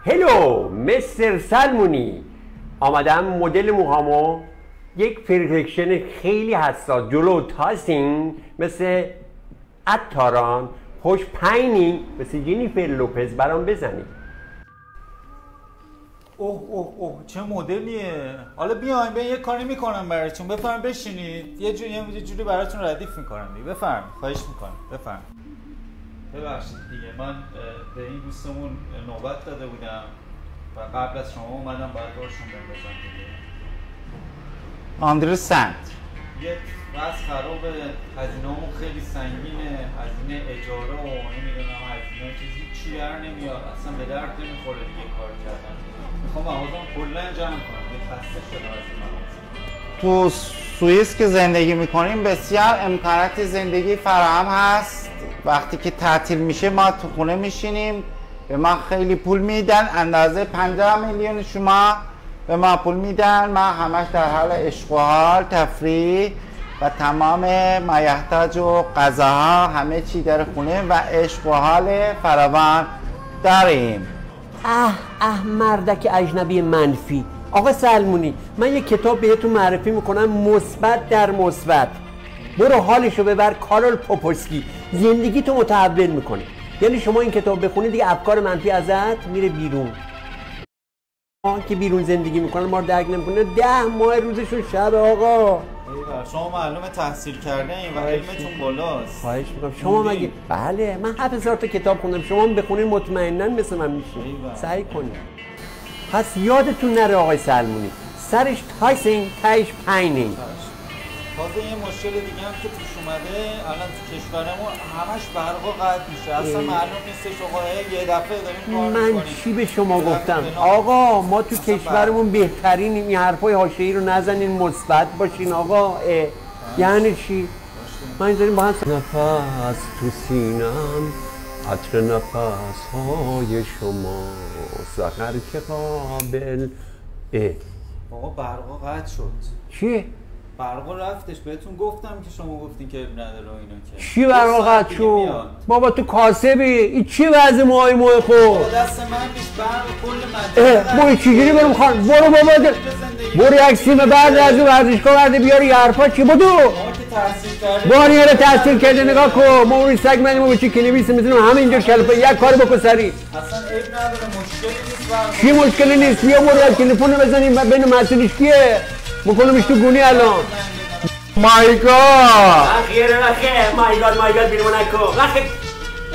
هلو مستر سلمونی، آمدم مدل موهامو یک پرفکشن خیلی حساس جلو تاسینگ مثل عطاران، خوش پینینگ مثل جینیفر لوپز برام بزنی. اوه اوه اوه چه مدلیه. حالا بیاین یه کاری میکنم براتون. بفرمایید بشینید. یه جوری براتون ردیف میکنم دیگه. بفرمایید. خواهش میکنم. بفرمایید. ببخشید دیگه من به این دوستمون نوبت داده بودم و قبل از شما اومدم باید باشون بندازم دیگه. آندرسند. یه وضع خرابه، هزینه‌مون خیلی سنگینه، هزینه اجاره و نمیدونم هزینه چیزی چی در نمیاد، اصلا به درد نمیخوره دیگه کار کردن. میخوام مغازم کلا جمع کنم، یه خسته شدم از این مغازه. تو سوئیس که زندگی میکنیم بسیار امکانات زندگی فراهم هست. وقتی که تعطیل میشه ما تو خونه میشینیم، به ما خیلی پول میدن، اندازه 50 میلیون شما به ما پول میدن. ما همش در حال عشق و حال، تفریح و تمام مایحتاج و غذاها همه چی در خونه و عشق و حال فراوان داریم. مردک اجنبی منفی. آقا سلمونی، من یک کتاب بهتون معرفی میکنم مثبت در مثبت. برو حالشو ببر. کارول پوپوسکی زندگی تو متحول میکنه. یعنی شما این کتاب بخونی دیگه افکار منفی ازت میره بیرون. که بیرون زندگی میکنن ما رو درک نمیکنه. 10 ماه روزشون شب. آقا شما معلومه تحصیل کرده این و علمتون بالاست. خواهش میکنم. شما مگه؟ بله من 7000 تا کتاب خوندم. شما بخونین مطمئنا مثل من میشین. سعی کنید. پس یادتون نره آقای سلمونی، سرش تایسینگ تایش پینینگ. تازه یه مشکل دیگه هم که پیش اومده الان تو کشورمون همش برقا قطع میشه. اصلا معلوم نیستش آقا یه دفعه داریم کار من چی به شما گفتم؟ آقا ما تو کشورمون بهترینیم. این حرفای حاشیه‌ای رو نزنین، مثبت باشین آقا. یعنی چی؟ ما اینجوری با هم نفس تو سینم، عطر نفس های شما سحر که قابل. آقا برقا قطع شد. چیه؟ برقا رفتش. بهتون گفتم که شما گفتین که نداره اینا که. چی برقا قطع شد؟ بابا تو کاسبی. این چی وضع موهای موی خود؟ دست من نیست. برق کل برو چجوری برم خان؟ برو بابا برو یک سیم بعد از اون ورزشگاه ورده بیاری یه حرفا چی بدو؟ باری رو تحصیل کرده نگاه کن. ما اون سگ منیم و به چی کلیویسی میزنیم همه اینجور کلپا. یک کار بکن سری. اصلا عیب نداره، مشکلی نیست. چی مشکلی نیست؟ بیا برو یک تلفن بزنیم و بین مسئولش کیه؟ بکنمش تو گونی الان. مای گاد. خیره مای گاد بیرون نکن.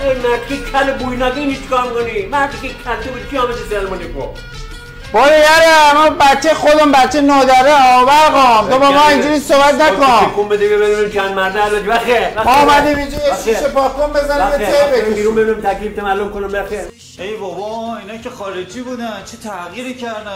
ای مردی کل بویناگی این هیچ کار میکنی؟ مردی که کل تو بودی چی آمده سلمونی کن؟ برو یاره، ما بچه خودم بچه نودره آورقم. تو با ما اینجوری صحبت نکن. تکون بده ببینیم چند مرده الان. بخیر ما آمدیم اینجا یه شیشه پاکن بزنیم یه ته بکشیم. بیرون ببینیم تکلیف معلوم کنم. بخیر. ای بابا اینا که خارجی بودن چه تغییری کردن.